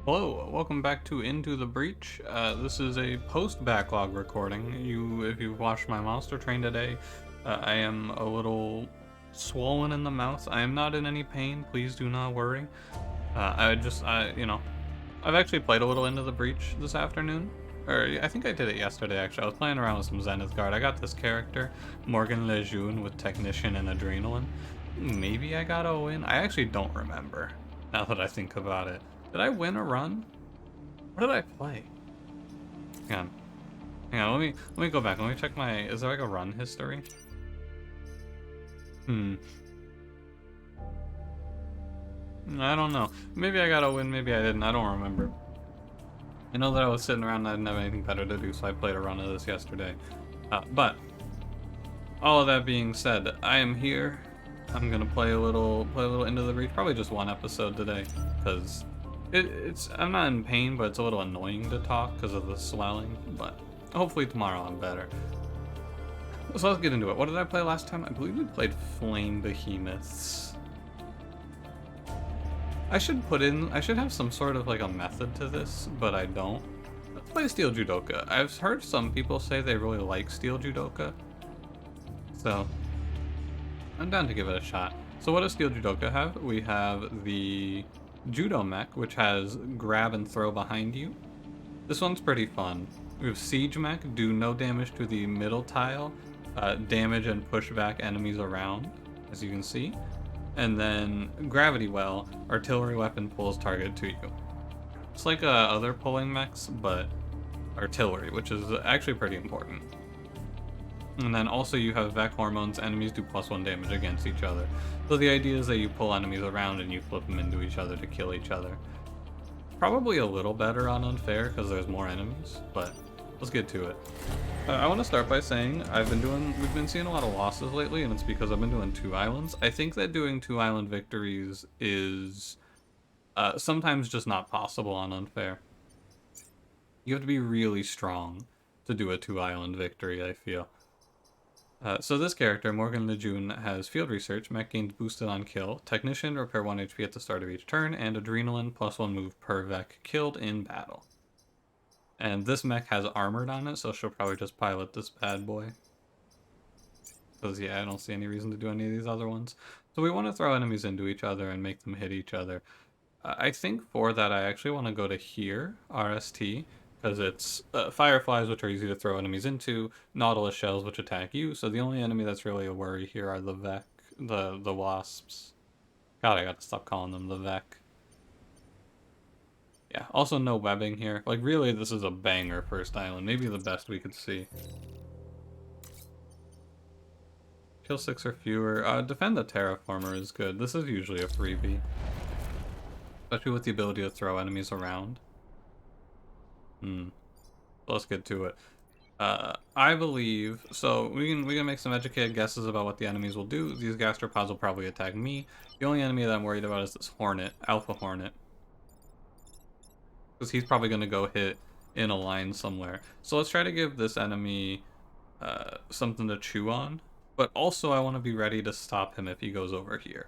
Hello, welcome back to Into the Breach. This is a post-backlog recording. If you've watched my monster train today, I am a little swollen in the mouth. I am not in any pain. Please do not worry. I've actually played a little Into the Breach this afternoon. Or I think I did it yesterday. Actually, I was playing around with some Zenith Guard. I got this character, Morgan Lejeune, with Technician and Adrenaline. Maybe I got a win. I actually don't remember. Now that I think about it. Did I win a run? What did I play? Hang on. Let me go back. Let me check my... Is there like a run history? I don't know. Maybe I got a win, maybe I didn't. I don't remember. I know that I was sitting around and I didn't have anything better to do, so I played a run of this yesterday. But all of that being said, I am here. I'm gonna play a little Into the Breach. Probably just one episode today, because I'm not in pain, but it's a little annoying to talk because of the swelling, but hopefully tomorrow I'm better. So let's get into it. What did I play last time? I believe we played Flame Behemoths. I should have some sort of like a method to this, but I don't. Let's play Steel Judoka. I've heard some people say they really like Steel Judoka, so I'm down to give it a shot. So what does Steel Judoka have? We have the Judo mech, which has grab and throw behind you. This one's pretty fun. We have Siege mech, do no damage to the middle tile, damage and push back enemies around, as you can see. And then Gravity Well, artillery weapon pulls target to you. It's like other pulling mechs, but artillery, which is actually pretty important. And then also you have Vec Hormones, enemies do +1 damage against each other. So the idea is that you pull enemies around and you flip them into each other to kill each other. Probably a little better on Unfair because there's more enemies, but let's get to it. I want to start by saying we've been seeing a lot of losses lately, and it's because I've been doing 2 islands. I think that doing 2 island victories is sometimes just not possible on Unfair. You have to be really strong to do a 2 island victory, I feel. So this character, Morgan Lejeune, has Field Research, mech gains boosted on kill, Technician, repair 1 HP at the start of each turn, and Adrenaline, +1 move per Vec killed in battle. And this mech has armored on it, so she'll probably just pilot this bad boy. Because yeah, I don't see any reason to do any of these other ones. So we want to throw enemies into each other and make them hit each other. I think for that I actually want to go to here, RST, because it's Fireflies, which are easy to throw enemies into, Nautilus shells, which attack you, so the only enemy that's really a worry here are the Vec, the Wasps. God, I gotta stop calling them the Vec. Yeah, also no webbing here. Like, really, this is a banger first island. Maybe the best we could see. Kill 6 or fewer. Defend the Terraformer is good. This is usually a freebie. Especially with the ability to throw enemies around. Let's get to it. I believe... So, we can make some educated guesses about what the enemies will do. These gastropods will probably attack me. The only enemy that I'm worried about is this Hornet. Alpha Hornet. Because he's probably going to go hit in a line somewhere. So let's try to give this enemy something to chew on. But also I want to be ready to stop him if he goes over here.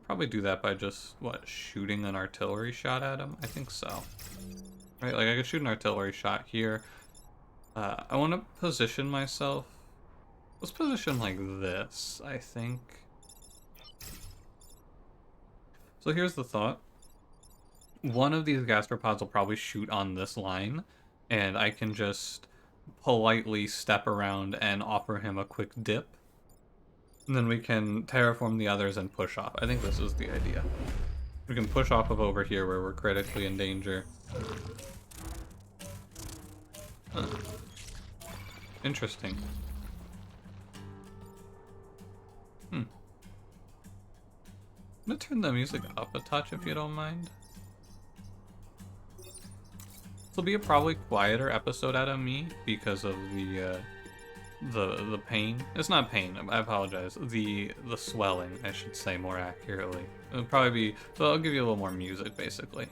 Probably do that by just, shooting an artillery shot at him? I think so. Right, like I could shoot an artillery shot here. I want to position myself. Let's position like this, I think. So here's the thought. One of these gastropods will probably shoot on this line, and I can just politely step around and offer him a quick dip. And then we can terraform the others and push off. I think this is the idea. We can push off of over here where we're critically in danger. Interesting. I'm gonna turn the music up a touch if you don't mind. This will be a probably quieter episode out of me because of the pain. It's not pain, I apologize. The swelling, I should say more accurately. It'll probably be, so I'll give you a little more music basically.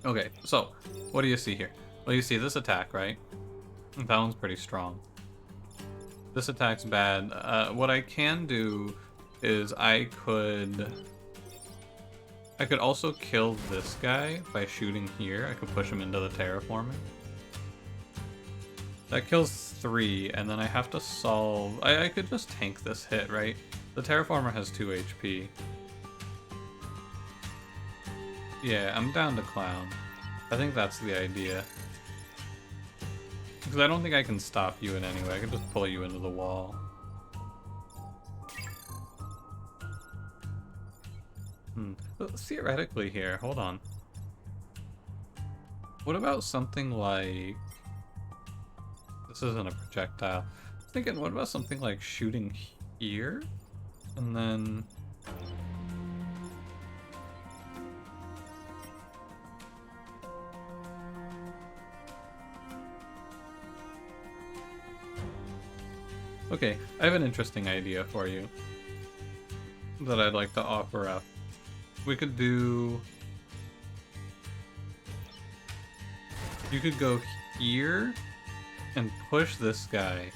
Okay, so what do you see here? Well, you see this attack, right? That one's pretty strong. This attack's bad. What I can do is I could I could also kill this guy by shooting here. I could push him into the terraforming. That kills 3, and then I have to solve... I could just tank this hit, right? The terraformer has 2 HP. Yeah, I'm down to clown. I think that's the idea. Because I don't think I can stop you in any way. I can just pull you into the wall. But theoretically here, hold on. What about something like... This isn't a projectile. I was thinking, what about something like shooting here? And then... Okay, I have an interesting idea for you that I'd like to offer up. We could do... You could go here and push this guy.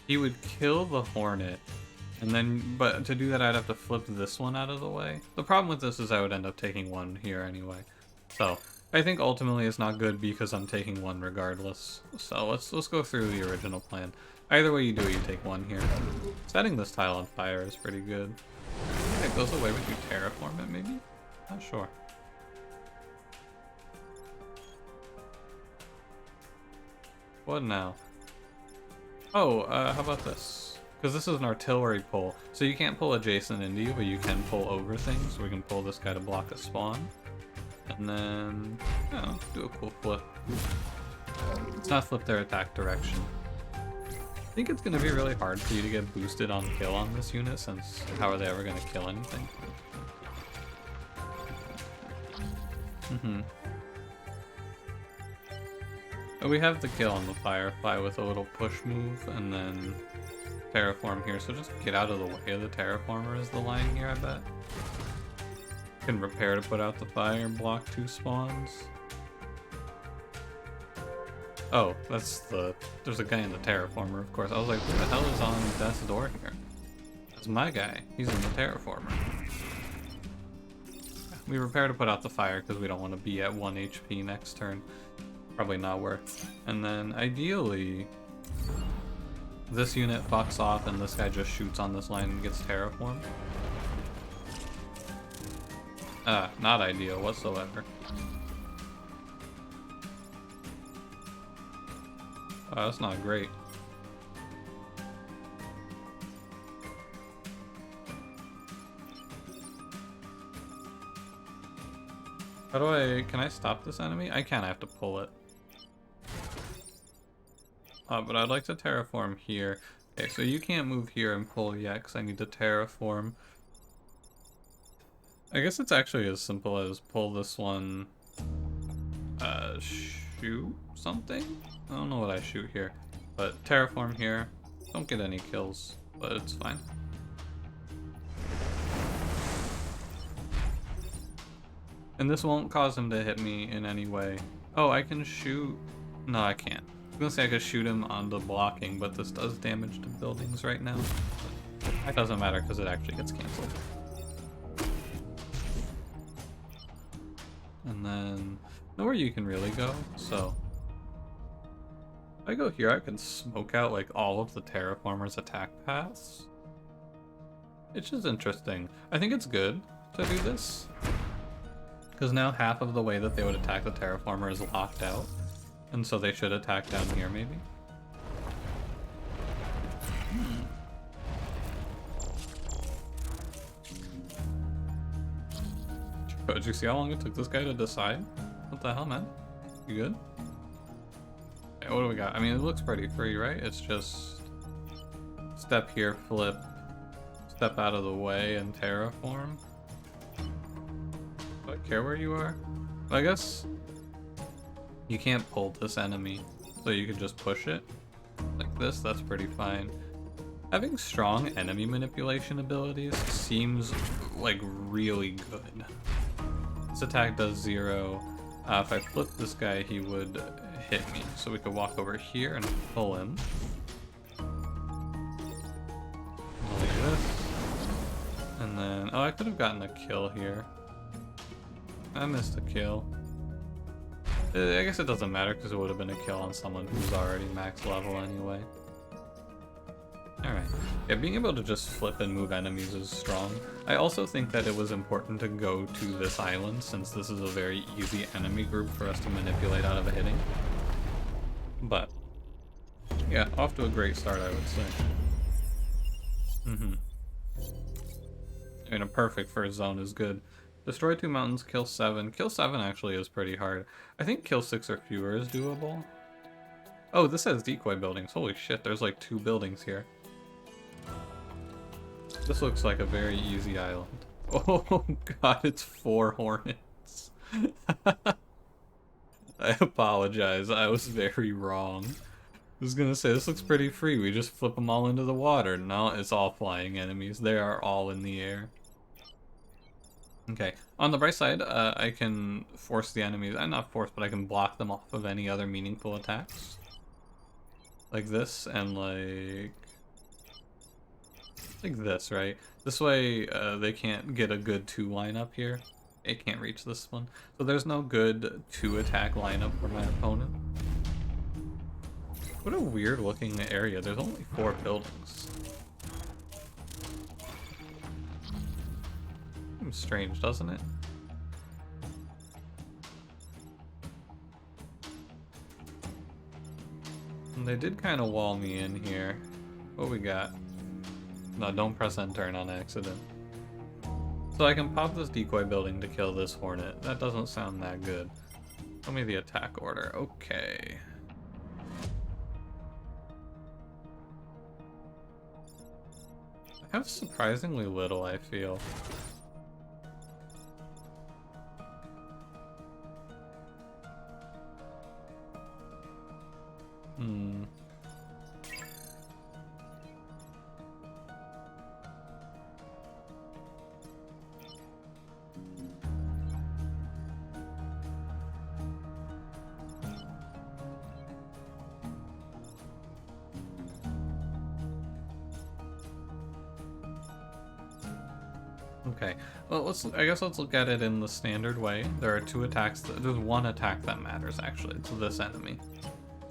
He would kill the Hornet. And then, but to do that I'd have to flip this one out of the way. The problem with this is I would end up taking one here anyway. So, I think ultimately it's not good because I'm taking one regardless. So let's go through the original plan. Either way you do it, you take one here. Setting this tile on fire is pretty good. It goes away with you terraform it, maybe? Not sure. What now? Oh, how about this? Because this is an artillery pull. So you can't pull adjacent into you, but you can pull over things. So we can pull this guy to block a spawn. And then, oh, do a cool flip. Let's not flip their attack direction. I think it's going to be really hard for you to get boosted on kill on this unit, since how are they ever going to kill anything? But we have the kill on the Firefly with a little push move, and then terraform here, so just get out of the way of the terraformer is the line here, I bet. Can repair to put out the fire and block 2 spawns. Oh, that's the... There's a guy in the terraformer, of course. I was like, who the hell is on death's door here? That's my guy. He's in the terraformer. We repair to put out the fire because we don't want to be at 1 HP next turn. Probably not worth. And then, ideally, this unit fucks off and this guy just shoots on this line and gets terraformed. Not ideal whatsoever. Oh, that's not great. How do I... Can I stop this enemy? I can, I have to pull it. But I'd like to terraform here. Okay, so you can't move here and pull yet because I need to terraform. I guess it's actually as simple as pull this one, shoot something? I don't know what I shoot here, but terraform here. Don't get any kills, but it's fine. And this won't cause him to hit me in any way. Oh, I can shoot... No, I can't. I was gonna say I could shoot him on the blocking, but this does damage to buildings right now. That doesn't matter because it actually gets cancelled. And then nowhere you can really go, so if I go here I can smoke out like all of the terraformers' attack paths. It's just interesting. I think it's good to do this because now half of the way that they would attack the terraformer is locked out, and so they should attack down here maybe. Did you see how long it took this guy to decide? What the hell, man? You good? Okay, what do we got? I mean, it looks pretty free, right? It's just step here, flip, step out of the way, and terraform. Do I care where you are? I guess you can't pull this enemy, so you can just push it like this. That's pretty fine. Having strong enemy manipulation abilities seems like really good. This attack does 0. If I flip this guy, he would hit me. So we could walk over here and pull him. Like this. And then, oh, I could have gotten a kill here. I missed a kill. I guess it doesn't matter because it would have been a kill on someone who's already max level anyway. Alright. Yeah, being able to just flip and move enemies is strong. I also think that it was important to go to this island since this is a very easy enemy group for us to manipulate out of a hitting. But, yeah, off to a great start, I would say. I mean, a perfect first zone is good. Destroy 2 mountains, kill 7. Kill 7 actually is pretty hard. I think kill 6 or fewer is doable. Oh, this has decoy buildings. Holy shit, there's like 2 buildings here. This looks like a very easy island. Oh god, it's 4 hornets. I apologize, I was very wrong. I was gonna say, this looks pretty free. We just flip them all into the water. No, it's all flying enemies. They are all in the air. Okay, on the bright side, I can force the enemies, not force, but I can block them off of any other meaningful attacks. Like this, and like this, right? This way, they can't get a good 2 lineup here. It can't reach this one. So there's no good 2 attack lineup for my opponent. What a weird looking area. There's only 4 buildings. Seems strange, doesn't it? And they did kind of wall me in here. What we got? No, don't press enter on accident. So I can pop this decoy building to kill this hornet. That doesn't sound that good. Tell me the attack order. Okay. I have surprisingly little, I feel. Okay, well, I guess let's look at it in the standard way. There are 2 attacks, there's 1 attack that matters actually, it's this enemy.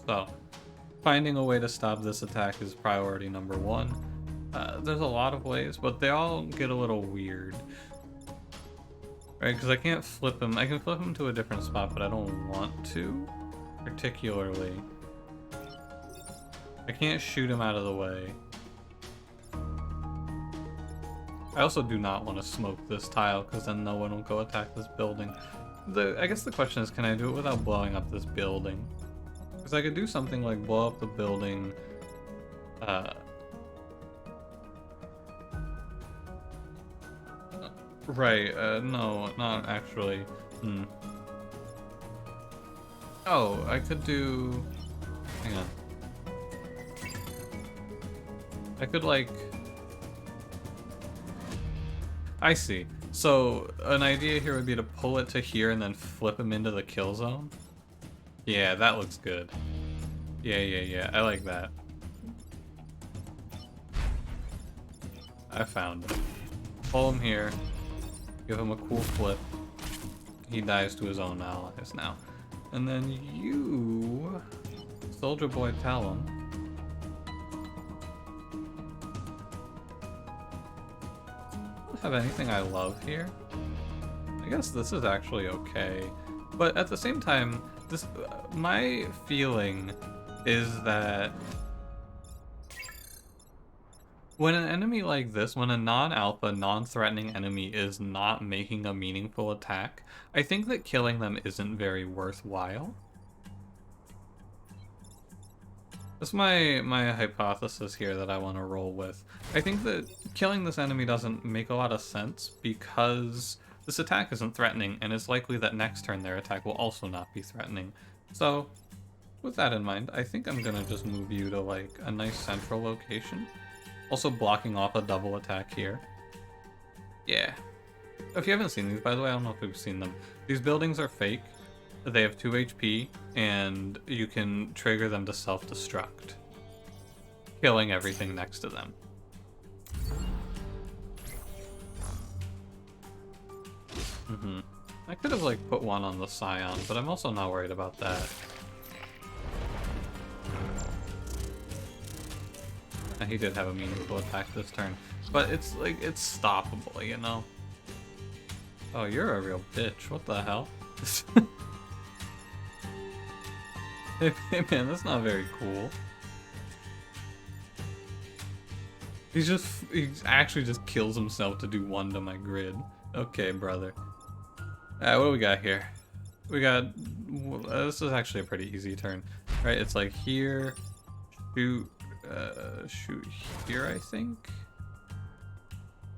So, finding a way to stop this attack is priority number 1. There's a lot of ways, but they all get a little weird. Right, because I can't flip him, I can flip him to a different spot, but I don't want to, particularly. I can't shoot him out of the way. I also do not want to smoke this tile, because then no one will go attack this building. I guess the question is, can I do it without blowing up this building? Because I could do something like blow up the building, right, no, not actually. Oh, I could do... Hang on. I could, like... I see. So, an idea here would be to pull it to here and then flip him into the kill zone? Yeah, that looks good. Yeah, I like that. I found it. Pull him here. Give him a cool flip. He dies to his own allies now. And then you... Soldier Boy, tell him. Have anything I love here? I guess this is actually okay, but at the same time, my feeling is that when an enemy like this, when a non-alpha, non-threatening enemy is not making a meaningful attack, I think that killing them isn't very worthwhile. That's my hypothesis here that I want to roll with. I think that killing this enemy doesn't make a lot of sense because this attack isn't threatening, and it's likely that next turn their attack will also not be threatening. So, with that in mind, I think I'm gonna just move you to like a nice central location. Also blocking off a double attack here. Yeah. If you haven't seen these, by the way, I don't know if you've seen them. These buildings are fake. They have 2 HP, and you can trigger them to self-destruct, killing everything next to them. I could have like put one on the Scion, but I'm also not worried about that. He did have a meaningful attack this turn, but it's like, it's stoppable, you know? Oh, you're a real bitch. What the hell? Hey man, that's not very cool. He actually just kills himself to do 1 to my grid. Okay, brother. What do we got here? We got, this is actually a pretty easy turn, right? It's like here, shoot here, I think?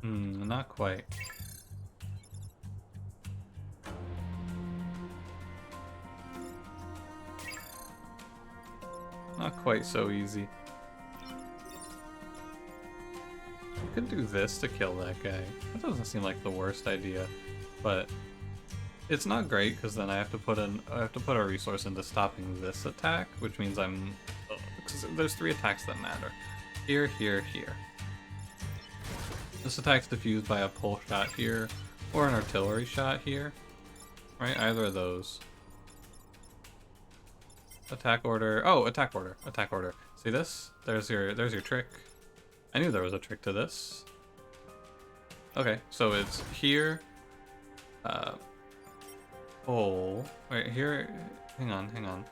Not quite. Not quite so easy. You could do this to kill that guy. That doesn't seem like the worst idea, but it's not great because then I have to put a resource into stopping this attack, which means because there's 3 attacks that matter. Here, here, here. This attack's diffused by a pole shot here, or an artillery shot here. Right, either of those. Attack order. Oh, attack order. Attack order. See this? There's your trick. I knew there was a trick to this. Okay, so it's here. Pole. Wait, here. Hang on.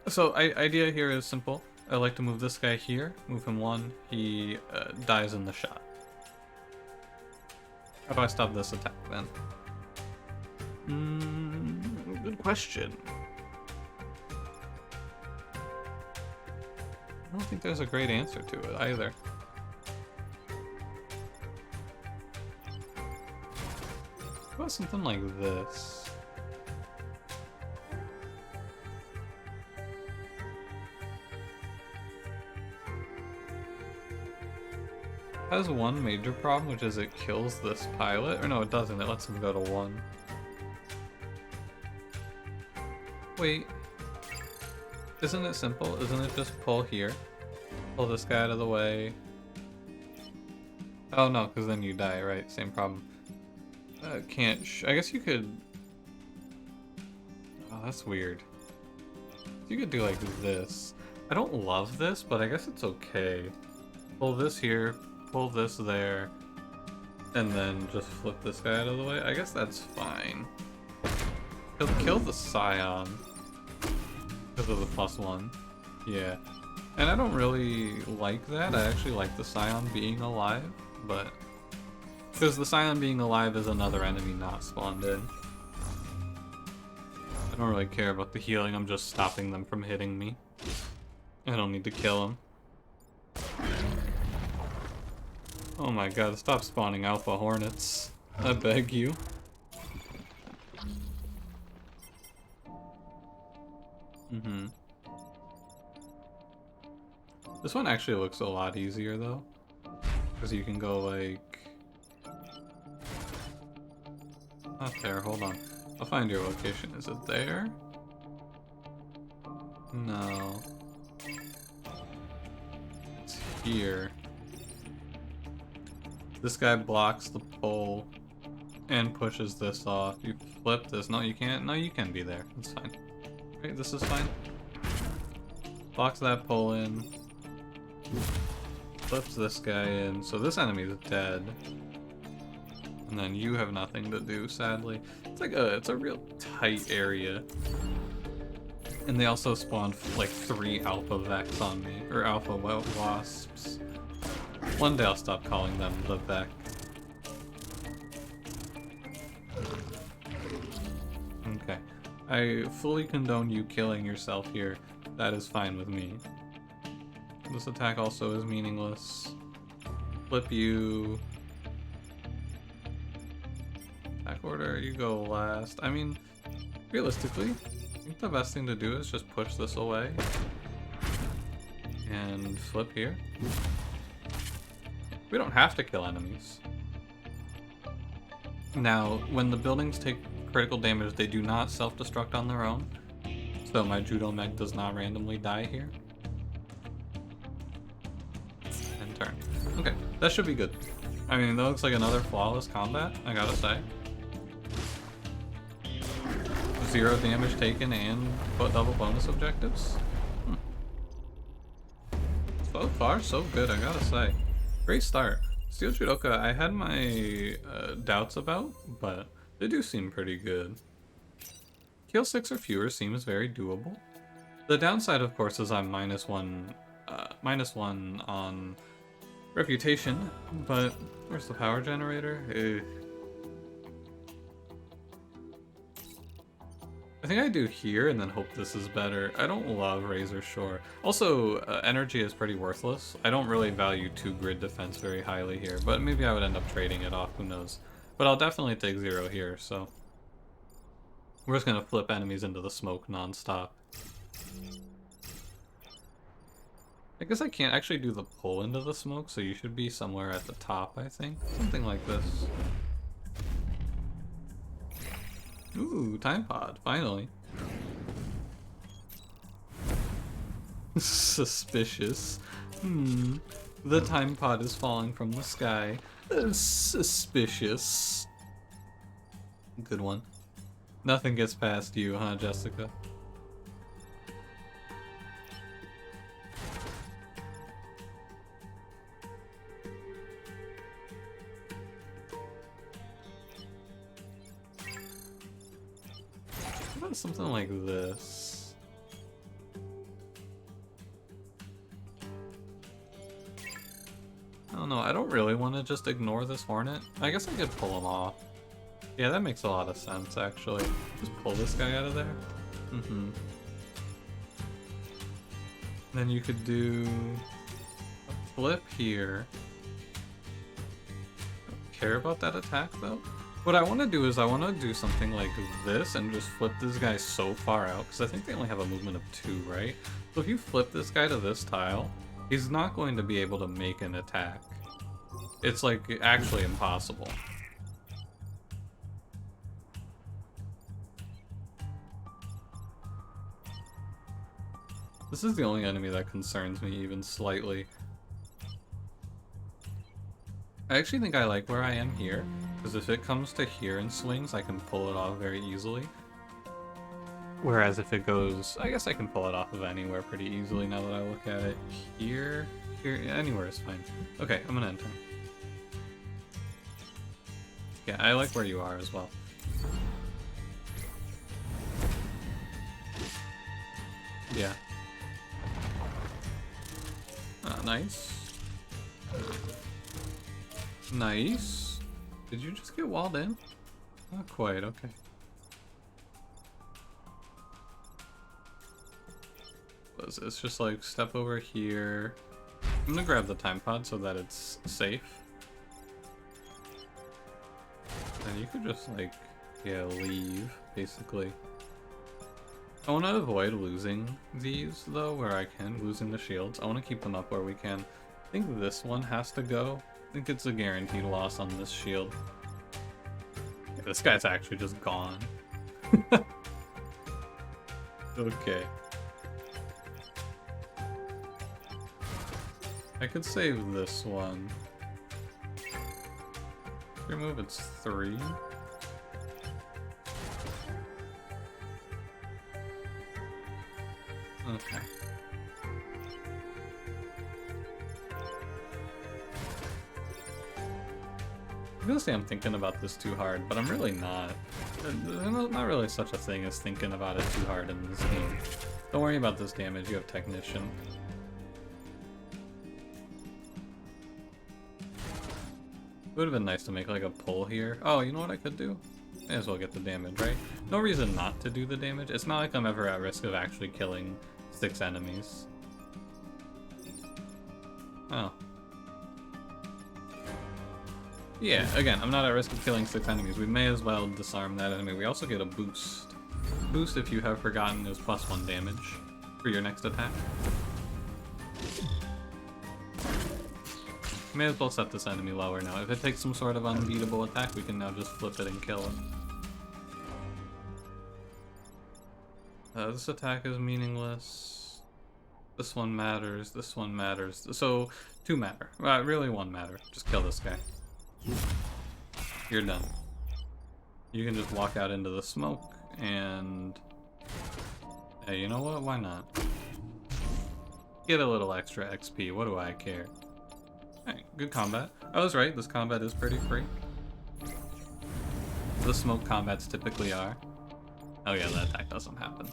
So idea here is simple. I like to move this guy here. Move him 1. He dies in the shot. How do I stop this attack then? Good question. I don't think there's a great answer to it either. How about something like this? It has one major problem, which is it kills this pilot. Or no, it doesn't. It lets him go to 1. Wait. Isn't it simple? Isn't it just pull here? Pull this guy out of the way. Oh no, because then you die, right? Same problem. Can't I guess you could... Oh, that's weird. You could do like this. I don't love this, but I guess it's okay. Pull this here, pull this there, and then just flip this guy out of the way. I guess that's fine. He'll kill the Scion because of the +1. Yeah. And I don't really like that. I actually like the Scion being alive, but... Because the Scion being alive is another enemy not spawned in. I don't really care about the healing, I'm just stopping them from hitting me. I don't need to kill them. Oh my god, stop spawning Alpha Hornets. I beg you. This one actually looks a lot easier though. Because you can go like... Not there, hold on. I'll find your location. Is it there? No. It's here. This guy blocks the pole and pushes this off. You flip this. No, you can't. No, you can be there. It's fine. Right, this is fine. Blocks that pole in. Flips this guy in. So this enemy is dead. And then you have nothing to do, sadly. It's a real tight area. And they also spawned like 3 alpha Vex on me, or alpha wasps. One day I'll stop calling them the Vex. Okay. I fully condone you killing yourself here. That is fine with me. This attack also is meaningless. Flip you. Attack order, you go last. I mean, realistically, I think the best thing to do is just push this away. And flip here. We don't have to kill enemies. Now, when the buildings take critical damage, they do not self-destruct on their own. So my Judo mech does not randomly die here. And turn. Okay, that should be good. I mean, that looks like another flawless combat, I gotta say. 0 damage taken and double bonus objectives. So far, so good, I gotta say. Great start. Steel Judoka, I had my doubts about, but they do seem pretty good. Kill 6 or fewer seems very doable. The downside, of course, is I'm -1 on reputation, but where's the power generator? I think I do here and then hope this is better. I don't love Razor Shore. Also, energy is pretty worthless. I don't really value 2 grid defense very highly here, but maybe I would end up trading it off, who knows. But I'll definitely take 0 here, so... We're just gonna flip enemies into the smoke non-stop. I guess I can't actually do the pull into the smoke, so you should be somewhere at the top, I think. Something like this. Ooh, time pod, finally. Suspicious. The time pod is falling from the sky. Suspicious. Good one. Nothing gets past you, huh, Jessica? What about something like this? I don't know, I don't really want to just ignore this Hornet. I guess I could pull him off. Yeah, that makes a lot of sense, actually. Just pull this guy out of there. Then you could do a flip here. Don't care about that attack, though. What I want to do is I want to do something like this and just flip this guy so far out, because I think they only have a movement of 2, right? So if you flip this guy to this tile, he's not going to be able to make an attack. It's like actually impossible. This is the only enemy that concerns me even slightly. I actually think I like where I am here, because if it comes to here and swings, I can pull it off very easily. Whereas if it goes, I guess I can pull it off of anywhere pretty easily now that I look at it. Here, anywhere is fine. Okay, I'm gonna enter. Yeah, I like where you are as well. Yeah. Nice. Nice. Did you just get walled in? Not quite, okay. What is this? Just like step over here. I'm gonna grab the time pod so that it's safe. And you could just like, yeah, leave, basically. I want to avoid losing these, though, where I can, losing the shields. I want to keep them up where we can. I think this one has to go. I think it's a guaranteed loss on this shield. Yeah, this guy's actually just gone. Okay. I could save this one. Your move, it's 3. Okay. I'm gonna say I'm thinking about this too hard, but I'm really not. There's not really such a thing as thinking about it too hard in this game. Don't worry about this damage, you have Technician. It would have been nice to make like a pull here. Oh, you know what I could do? May as well get the damage, right? No reason not to do the damage. It's not like I'm ever at risk of actually killing 6 enemies. Oh. Yeah, again, I'm not at risk of killing 6 enemies. We may as well disarm that enemy. We also get a boost. Boost, if you have forgotten, is +1 damage for your next attack. May as well set this enemy lower now. If it takes some sort of unbeatable attack, we can now just flip it and kill it. This attack is meaningless. This one matters. This one matters. So, 2 matter. Really 1 matter. Just kill this guy. You're done. You can just walk out into the smoke and... Hey, you know what? Why not? Get a little extra XP, what do I care? Alright, good combat. I was right, this combat is pretty free. The smoke combats typically are. Oh yeah, that attack doesn't happen.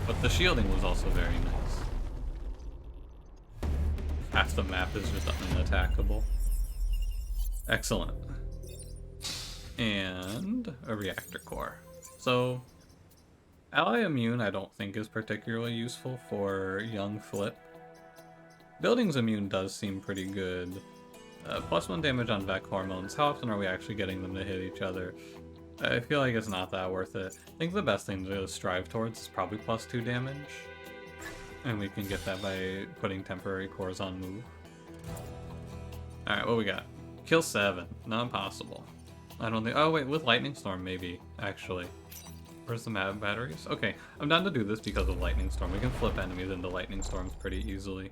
But the shielding was also very nice. Half the map is just unattackable. Excellent. And a reactor core. So, ally immune I don't think is particularly useful for young Flip. Buildings immune does seem pretty good. +1 damage on Vec hormones. How often are we actually getting them to hit each other? I feel like it's not that worth it. I think the best thing to strive towards is probably +2 damage. And we can get that by putting temporary cores on move. Alright, what we got? Kill 7. Not possible. I don't think... Oh wait, with Lightning Storm maybe, actually. Where's the map batteries? Okay, I'm down to do this because of Lightning Storm. We can flip enemies into Lightning Storms pretty easily.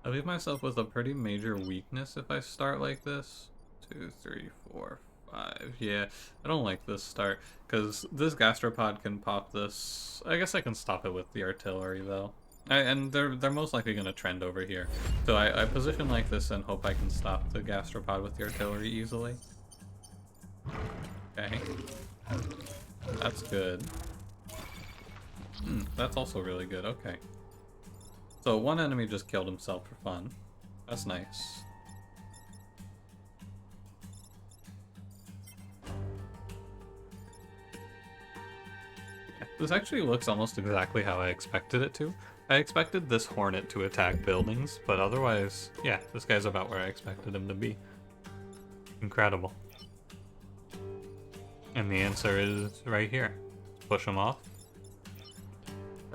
I leave myself with a pretty major weakness if I start like this. 2, 3, 4, 5. Yeah, I don't like this start because this gastropod can pop this. I guess I can stop it with the artillery though. And they're most likely going to trend over here. So I position like this and hope I can stop the gastropod with the artillery easily. Okay. That's good. That's also really good. Okay. So one enemy just killed himself for fun. That's nice. This actually looks almost exactly how I expected it to. I expected this Hornet to attack buildings, but otherwise, yeah, this guy's about where I expected him to be. Incredible. And the answer is right here. Push him off.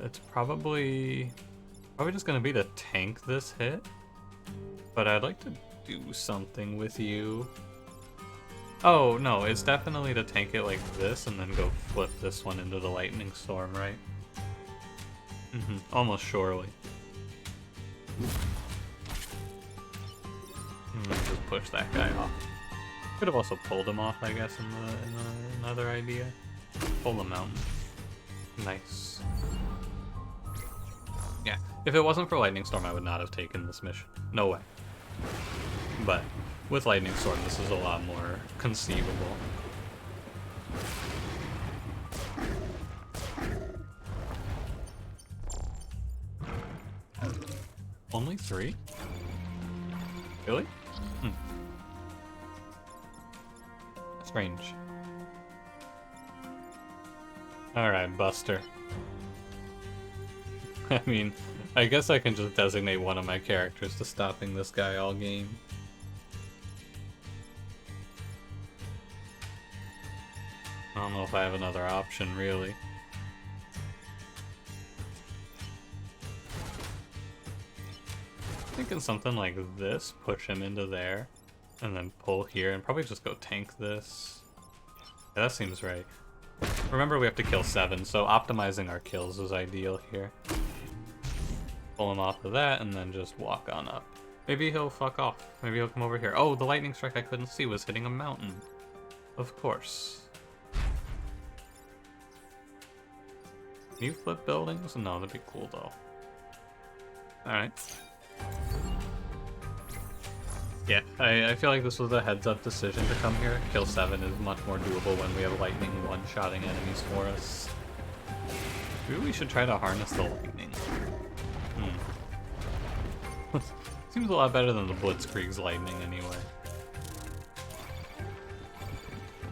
It's probably just gonna be to tank this hit, but I'd like to do something with you. Oh no, it's definitely to tank it like this and then go flip this one into the lightning storm, right? Almost surely. Just push that guy off. Could have also pulled him off, I guess, in another idea. Pull the mountain. Nice. Yeah, if it wasn't for Lightning Storm, I would not have taken this mission. No way. But with Lightning Storm, this is a lot more conceivable. Only 3? Really? Strange. Alright, Buster. I mean, I guess I can just designate one of my characters to stopping this guy all game. I don't know if I have another option, really. Thinking something like this, push him into there, and then pull here, and probably just go tank this. Yeah, that seems right. Remember, we have to kill 7, so optimizing our kills is ideal here. Pull him off of that, and then just walk on up. Maybe he'll fuck off. Maybe he'll come over here. Oh, the lightning strike I couldn't see was hitting a mountain. Of course. Can you flip buildings? No, that'd be cool, though. Alright. Yeah, I feel like this was a heads-up decision to come here. Kill 7 is much more doable when we have lightning one-shotting enemies for us. Maybe we should try to harness the lightning. Seems a lot better than the Blitzkrieg's lightning anyway.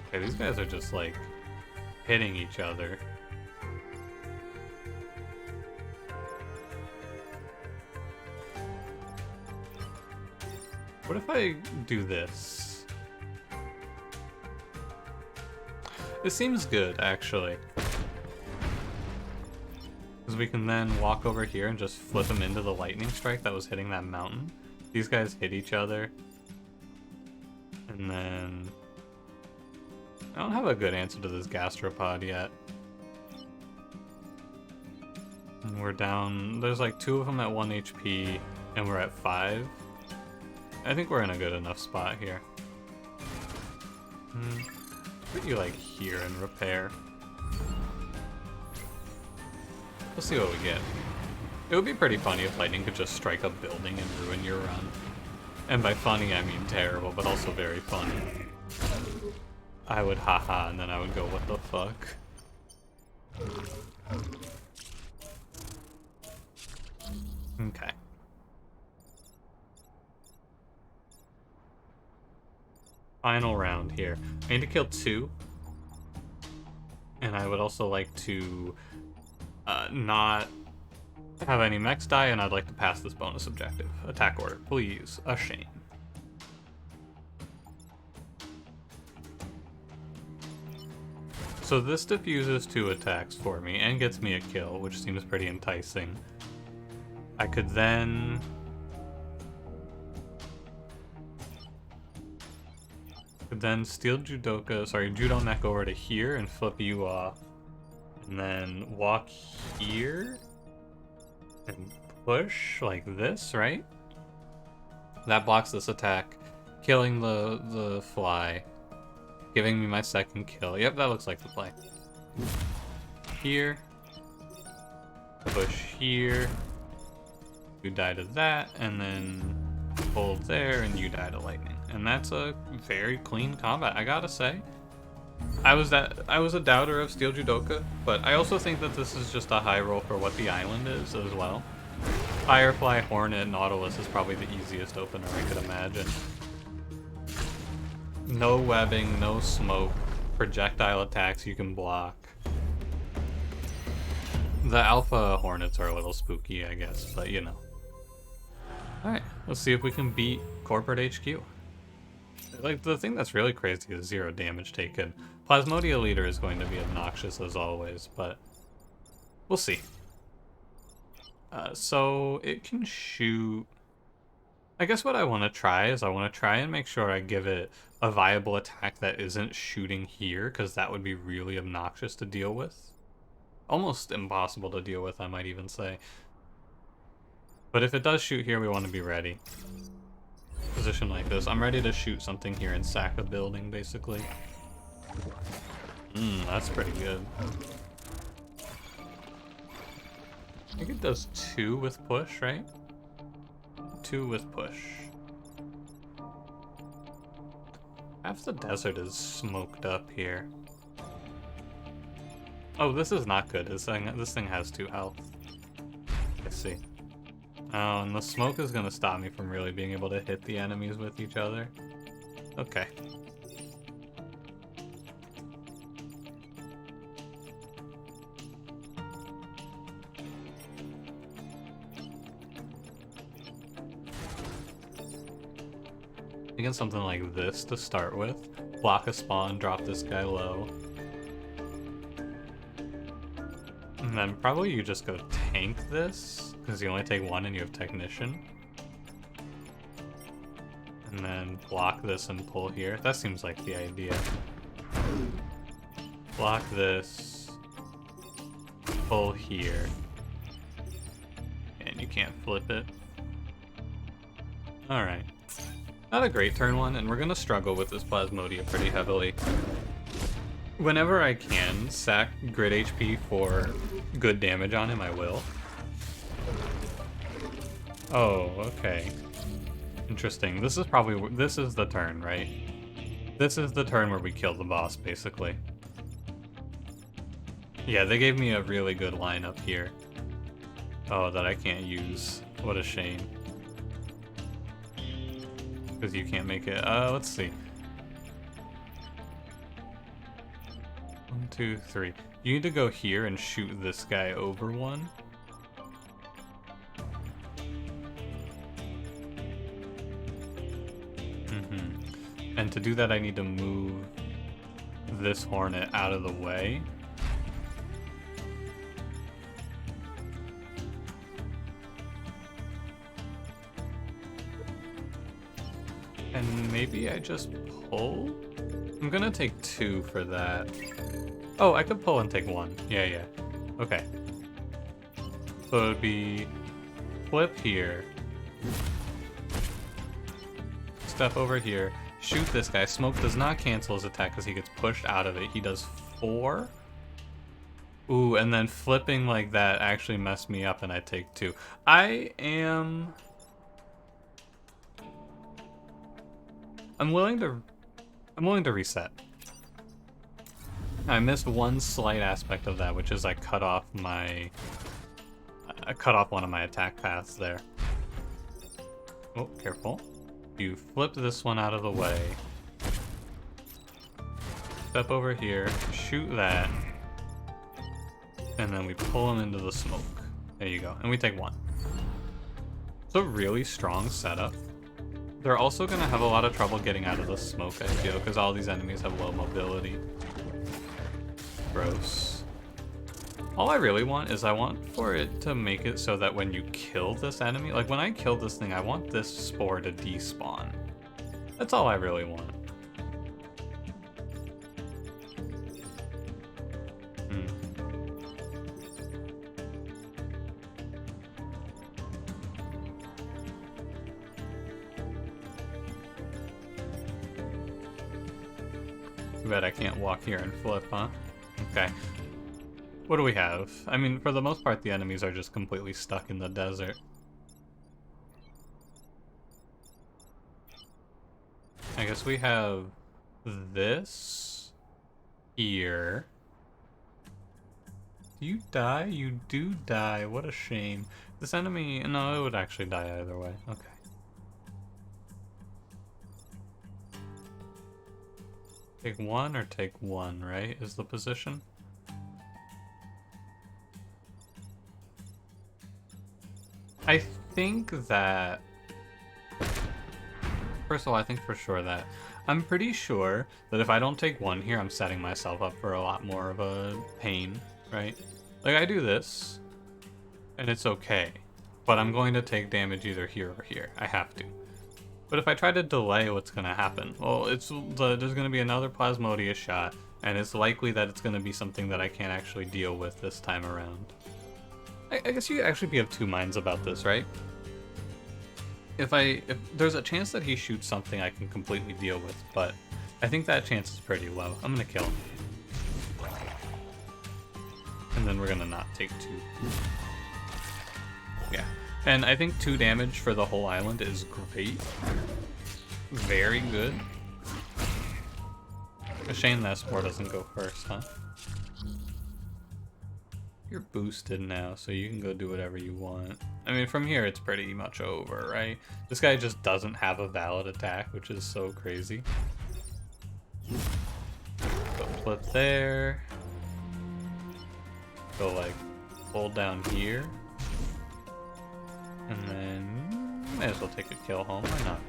Okay, these guys are just like hitting each other. What if I do this? This seems good, actually. Because we can then walk over here and just flip him into the lightning strike that was hitting that mountain. These guys hit each other. And then... I don't have a good answer to this gastropod yet. And we're down, there's like 2 of them at 1 HP, and we're at 5. I think we're in a good enough spot here. Put you like here and repair. We'll see what we get. It would be pretty funny if lightning could just strike a building and ruin your run. And by funny, I mean terrible, but also very funny. I would haha, and then I would go, what the fuck? Okay. Final round here. I need to kill 2. And I would also like to not have any mechs die, and I'd like to pass this bonus objective. Attack order, please. A shame. So this diffuses 2 attacks for me and gets me a kill, which seems pretty enticing. I could then... steal Judo neck over to here and flip you off. And then walk here and push like this, right? That blocks this attack, killing the fly, giving me my second kill. Yep, that looks like the play. Here. Push here. You die to that, and then hold there, and you die to lightning. And that's a very clean combat, I gotta say. I was a doubter of Steel Judoka, but I also think that this is just a high roll for what the island is as well. Firefly, Hornet, Nautilus is probably the easiest opener I could imagine. No webbing, no smoke, projectile attacks you can block. The Alpha Hornets are a little spooky, I guess, but you know. Alright, let's see if we can beat Corporate HQ. Like, the thing that's really crazy is 0 damage taken. Plasmodia Leader is going to be obnoxious as always, but we'll see. So it can shoot... I guess what I want to try is I want to try and make sure I give it a viable attack that isn't shooting here, because that would be really obnoxious to deal with. Almost impossible to deal with, I might even say. But if it does shoot here, we want to be ready. Position like this. I'm ready to shoot something here and sack a building, basically. That's pretty good. I think it does 2 with push, right? 2 with push. Half the desert is smoked up here. Oh, this is not good. This thing has 2 health. I see. Oh, and the smoke is going to stop me from really being able to hit the enemies with each other. Okay. Again, something like this to start with. Block a spawn, drop this guy low. And then probably you just go tank this, because you only take 1 and you have Technician. And then block this and pull here. That seems like the idea. Block this, pull here. And you can't flip it. Alright. Not a great turn 1, and we're going to struggle with this Plasmodia pretty heavily. Whenever I can sack grid HP for good damage on him, I will. Oh, okay. Interesting. This is the turn, right? This is the turn where we kill the boss, basically. Yeah, they gave me a really good lineup here. Oh, that I can't use. What a shame. Because you can't make it. Let's see. 1, 2, 3. You need to go here and shoot this guy over 1. And to do that, I need to move this Hornet out of the way. And maybe I just pull? I'm gonna take 2 for that. Oh, I could pull and take 1. Yeah. Okay. So it would be flip here. Step over here. Shoot this guy. Smoke does not cancel his attack because he gets pushed out of it. He does 4. Ooh, and then flipping like that actually messed me up and I take 2. I'm willing to reset. I missed one slight aspect of that, which is I cut off one of my attack paths there. Oh, careful. You flip this one out of the way. Step over here, shoot that. And then we pull him into the smoke. There you go. And we take 1. It's a really strong setup. They're also going to have a lot of trouble getting out of the smoke, I feel, because all these enemies have low mobility. Gross. All I really want is I want for it to make it so that when you kill this enemy, like when I kill this thing, I want this spore to despawn. That's all I really want. Too bad I can't walk here and flip, huh? Okay. What do we have? I mean, for the most part, the enemies are just completely stuck in the desert. I guess we have this here. Do you die? You do die. What a shame. This enemy... No, it would actually die either way. Okay. Take 1 or take 1, right? Is the position? I think that... First of all, I think for sure that... I'm pretty sure that if I don't take 1 here, I'm setting myself up for a lot more of a pain, right? Like, I do this, and it's okay. But I'm going to take damage either here or here. I have to. But if I try to delay, what's going to happen? Well, there's going to be another Plasmodius shot, and it's likely that it's going to be something that I can't actually deal with this time around. I guess you could actually be of 2 minds about this, right? If there's a chance that he shoots something I can completely deal with, but I think that chance is pretty low. I'm going to kill him. And then we're going to not take 2. Yeah. And I think 2 damage for the whole island is great. Very good. A shame that spore doesn't go first, huh? You're boosted now, so you can go do whatever you want. I mean, from here, it's pretty much over, right? This guy just doesn't have a valid attack, which is so crazy. Go flip there. Go, like, hold down here. And then, may as well take a kill home, why not?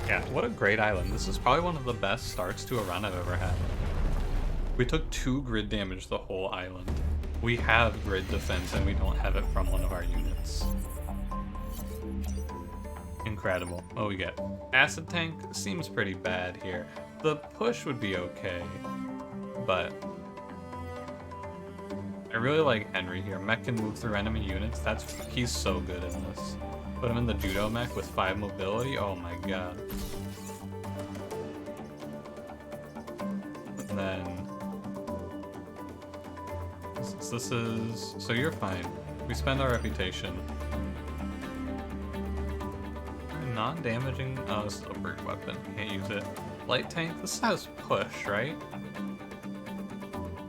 Yeah, what a great island. This is probably one of the best starts to a run I've ever had. We took 2 grid damage the whole island. We have grid defense and we don't have it from one of our units. Incredible. What we get? Acid tank seems pretty bad here. The push would be okay, but I really like Henry here. Mech can move through enemy units. He's so good in this. Put him in the Judo mech with 5 mobility. Oh my god. And then this is... So you're fine. We spend our reputation. Non-damaging... Oh, this is a brute weapon. Can't use it. Light tank? This has push, right?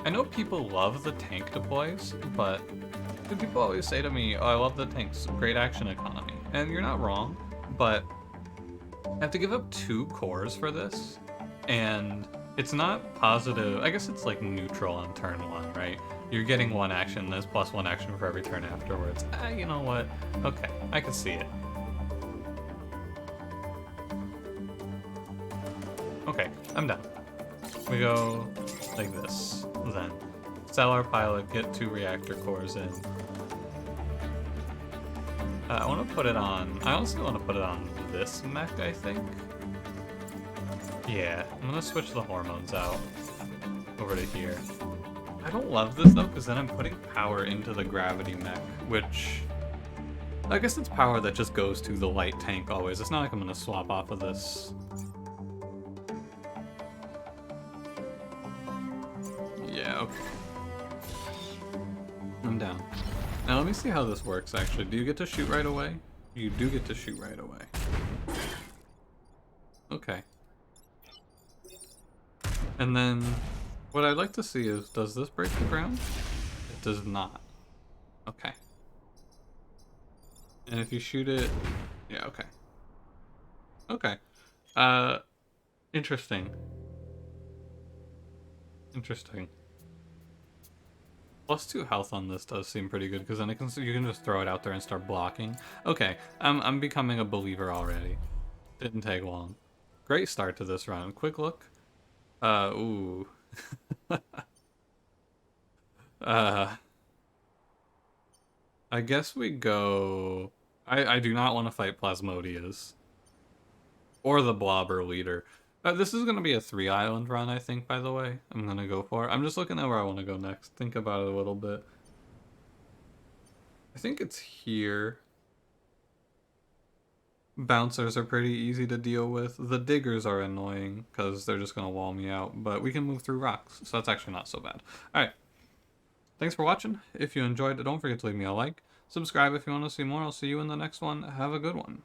I know people love the tank deploys, but people always say to me, oh, I love the tanks, great action economy. And you're not wrong, but I have to give up 2 cores for this, and it's not positive. I guess it's like neutral on turn 1, right? You're getting 1 action, there's plus 1 action for every turn afterwards. You know what? Okay, I can see it. Okay, I'm done. We go like this, then. Sell our pilot, get 2 reactor cores in. I want to put it on... I honestly want to put it on this mech, I think. Yeah, I'm going to switch the hormones out over to here. I don't love this though, because then I'm putting power into the gravity mech, which I guess it's power that just goes to the light tank always. It's not like I'm gonna swap off of this. Yeah, okay. I'm down. Now let me see how this works actually. Do you get to shoot right away? You do get to shoot right away. Okay. And then what I'd like to see is, does this break the ground? It does not. Okay. And if you shoot it, yeah, okay. Okay. Interesting. Interesting. +2 health on this does seem pretty good, because then you can just throw it out there and start blocking. Okay, I'm becoming a believer already. Didn't take long. Great start to this round. Quick look. Ooh. I guess we go... I do not want to fight Plasmodias. Or the Blobber Leader. This is going to be a 3-island run, I think, by the way. I'm going to go for it. I'm just looking at where I want to go next. Think about it a little bit. I think it's here. Bouncers are pretty easy to deal with. The diggers are annoying, because they're just going to wall me out. But we can move through rocks, so that's actually not so bad. Alright. Thanks for watching. If you enjoyed it, don't forget to leave me a like. Subscribe if you want to see more. I'll see you in the next one. Have a good one.